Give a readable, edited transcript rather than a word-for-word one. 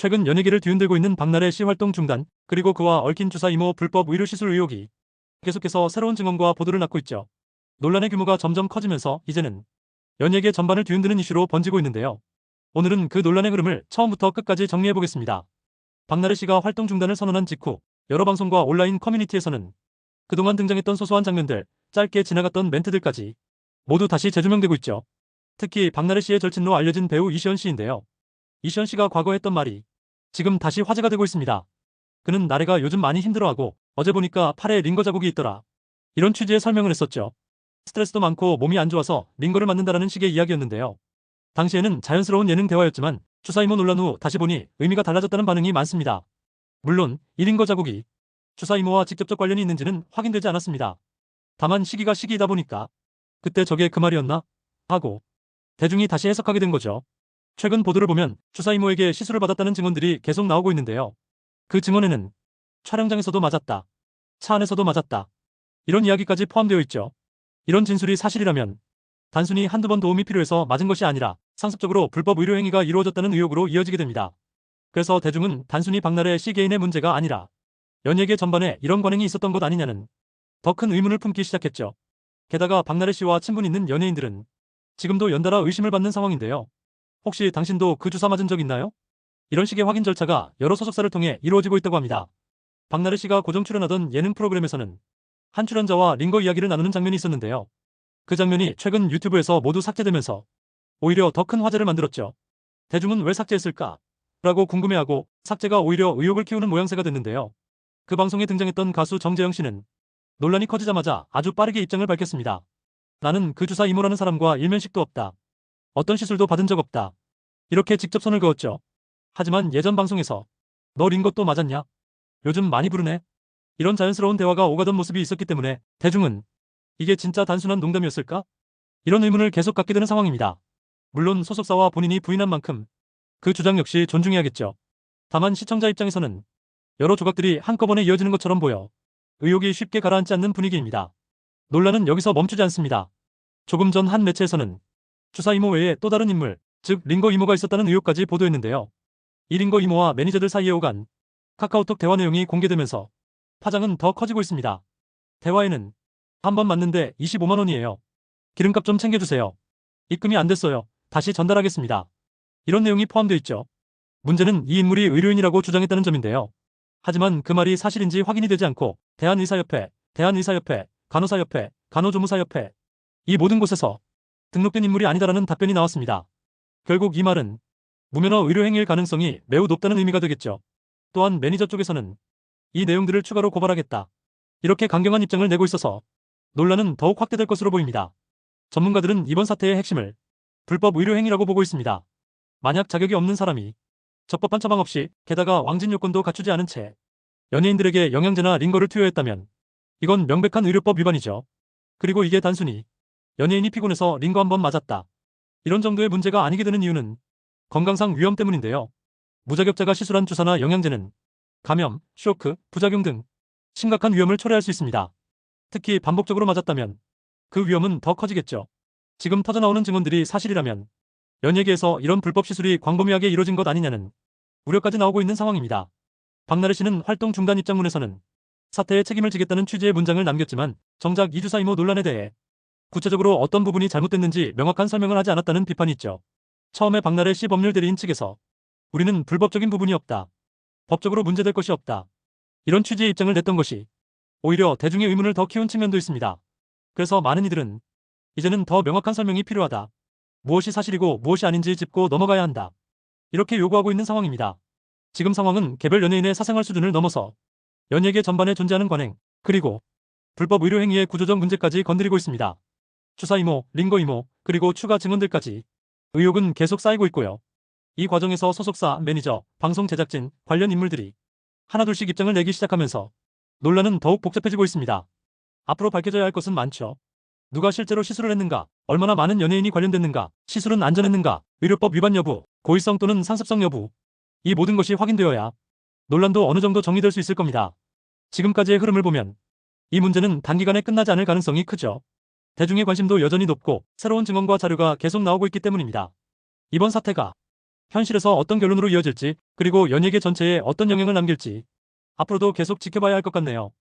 최근 연예계를 뒤흔들고 있는 박나래 씨 활동 중단, 그리고 그와 얽힌 주사 이모 불법 의료 시술 의혹이 계속해서 새로운 증언과 보도를 낳고 있죠. 논란의 규모가 점점 커지면서 이제는 연예계 전반을 뒤흔드는 이슈로 번지고 있는데요. 오늘은 그 논란의 흐름을 처음부터 끝까지 정리해보겠습니다. 박나래 씨가 활동 중단을 선언한 직후 여러 방송과 온라인 커뮤니티에서는 그동안 등장했던 소소한 장면들, 짧게 지나갔던 멘트들까지 모두 다시 재조명되고 있죠. 특히 박나래 씨의 절친로 알려진 배우 이시연 씨인데요. 이시연 씨가 과거에 했던 말이 지금 다시 화제가 되고 있습니다. 그는 나래가 요즘 많이 힘들어하고 어제 보니까 팔에 링거 자국이 있더라. 이런 취지의 설명을 했었죠. 스트레스도 많고 몸이 안 좋아서 링거를 맞는다라는 식의 이야기였는데요. 당시에는 자연스러운 예능 대화였지만 주사 이모 논란 후 다시 보니 의미가 달라졌다는 반응이 많습니다. 물론 이 링거 자국이 주사 이모와 직접적 관련이 있는지는 확인되지 않았습니다. 다만 시기가 시기이다 보니까 그때 저게 그 말이었나? 하고 대중이 다시 해석하게 된 거죠. 최근 보도를 보면 주사 이모에게 시술을 받았다는 증언들이 계속 나오고 있는데요. 그 증언에는 촬영장에서도 맞았다. 차 안에서도 맞았다. 이런 이야기까지 포함되어 있죠. 이런 진술이 사실이라면 단순히 한두 번 도움이 필요해서 맞은 것이 아니라 상습적으로 불법 의료 행위가 이루어졌다는 의혹으로 이어지게 됩니다. 그래서 대중은 단순히 박나래 씨 개인의 문제가 아니라 연예계 전반에 이런 관행이 있었던 것 아니냐는 더 큰 의문을 품기 시작했죠. 게다가 박나래 씨와 친분 있는 연예인들은 지금도 연달아 의심을 받는 상황인데요. 혹시 당신도 그 주사 맞은 적 있나요? 이런 식의 확인 절차가 여러 소속사를 통해 이루어지고 있다고 합니다. 박나래 씨가 고정 출연하던 예능 프로그램에서는 한 출연자와 링거 이야기를 나누는 장면이 있었는데요. 그 장면이 최근 유튜브에서 모두 삭제되면서 오히려 더 큰 화제를 만들었죠. 대중은 왜 삭제했을까? 라고 궁금해하고 삭제가 오히려 의혹을 키우는 모양새가 됐는데요. 그 방송에 등장했던 가수 정재영 씨는 논란이 커지자마자 아주 빠르게 입장을 밝혔습니다. 나는 그 주사 이모라는 사람과 일면식도 없다. 어떤 시술도 받은 적 없다. 이렇게 직접 선을 그었죠. 하지만 예전 방송에서 너 링거 또 맞았냐? 요즘 많이 부르네. 이런 자연스러운 대화가 오가던 모습이 있었기 때문에 대중은 이게 진짜 단순한 농담이었을까? 이런 의문을 계속 갖게 되는 상황입니다. 물론 소속사와 본인이 부인한 만큼 그 주장 역시 존중해야겠죠. 다만 시청자 입장에서는 여러 조각들이 한꺼번에 이어지는 것처럼 보여 의혹이 쉽게 가라앉지 않는 분위기입니다. 논란은 여기서 멈추지 않습니다. 조금 전 한 매체에서는 주사 이모 외에 또 다른 인물, 즉 링거 이모가 있었다는 의혹까지 보도했는데요. 이 링거 이모와 매니저들 사이에 오간 카카오톡 대화 내용이 공개되면서 파장은 더 커지고 있습니다. 대화에는 한 번 맞는데 25만 원이에요. 기름값 좀 챙겨주세요. 입금이 안 됐어요. 다시 전달하겠습니다. 이런 내용이 포함되어 있죠. 문제는 이 인물이 의료인이라고 주장했다는 점인데요. 하지만 그 말이 사실인지 확인이 되지 않고 대한의사협회, 간호사협회, 간호조무사협회 이 모든 곳에서 등록된 인물이 아니다라는 답변이 나왔습니다. 결국 이 말은 무면허 의료행위일 가능성이 매우 높다는 의미가 되겠죠. 또한 매니저 쪽에서는 이 내용들을 추가로 고발하겠다. 이렇게 강경한 입장을 내고 있어서 논란은 더욱 확대될 것으로 보입니다. 전문가들은 이번 사태의 핵심을 불법 의료행위라고 보고 있습니다. 만약 자격이 없는 사람이 적법한 처방 없이 게다가 왕진 요건도 갖추지 않은 채 연예인들에게 영양제나 링거를 투여했다면 이건 명백한 의료법 위반이죠. 그리고 이게 단순히 연예인이 피곤해서 링거 한 번 맞았다. 이런 정도의 문제가 아니게 되는 이유는 건강상 위험 때문인데요. 무자격자가 시술한 주사나 영양제는 감염, 쇼크, 부작용 등 심각한 위험을 초래할 수 있습니다. 특히 반복적으로 맞았다면 그 위험은 더 커지겠죠. 지금 터져나오는 증언들이 사실이라면 연예계에서 이런 불법 시술이 광범위하게 이뤄진 것 아니냐는 우려까지 나오고 있는 상황입니다. 박나래 씨는 활동 중단 입장문에서는 사태에 책임을 지겠다는 취지의 문장을 남겼지만 정작 이주사 이모 논란에 대해 구체적으로 어떤 부분이 잘못됐는지 명확한 설명을 하지 않았다는 비판이 있죠. 처음에 박나래 씨 법률 대리인 측에서 우리는 불법적인 부분이 없다. 법적으로 문제될 것이 없다. 이런 취지의 입장을 냈던 것이 오히려 대중의 의문을 더 키운 측면도 있습니다. 그래서 많은 이들은 이제는 더 명확한 설명이 필요하다. 무엇이 사실이고 무엇이 아닌지 짚고 넘어가야 한다. 이렇게 요구하고 있는 상황입니다. 지금 상황은 개별 연예인의 사생활 수준을 넘어서 연예계 전반에 존재하는 관행, 그리고 불법 의료행위의 구조적 문제까지 건드리고 있습니다. 주사 이모, 링거 이모, 그리고 추가 증언들까지 의혹은 계속 쌓이고 있고요. 이 과정에서 소속사, 매니저, 방송 제작진, 관련 인물들이 하나둘씩 입장을 내기 시작하면서 논란은 더욱 복잡해지고 있습니다. 앞으로 밝혀져야 할 것은 많죠. 누가 실제로 시술을 했는가, 얼마나 많은 연예인이 관련됐는가, 시술은 안전했는가, 의료법 위반 여부, 고의성 또는 상습성 여부, 이 모든 것이 확인되어야 논란도 어느 정도 정리될 수 있을 겁니다. 지금까지의 흐름을 보면 이 문제는 단기간에 끝나지 않을 가능성이 크죠. 대중의 관심도 여전히 높고 새로운 증언과 자료가 계속 나오고 있기 때문입니다. 이번 사태가 현실에서 어떤 결론으로 이어질지, 그리고 연예계 전체에 어떤 영향을 남길지 앞으로도 계속 지켜봐야 할 것 같네요.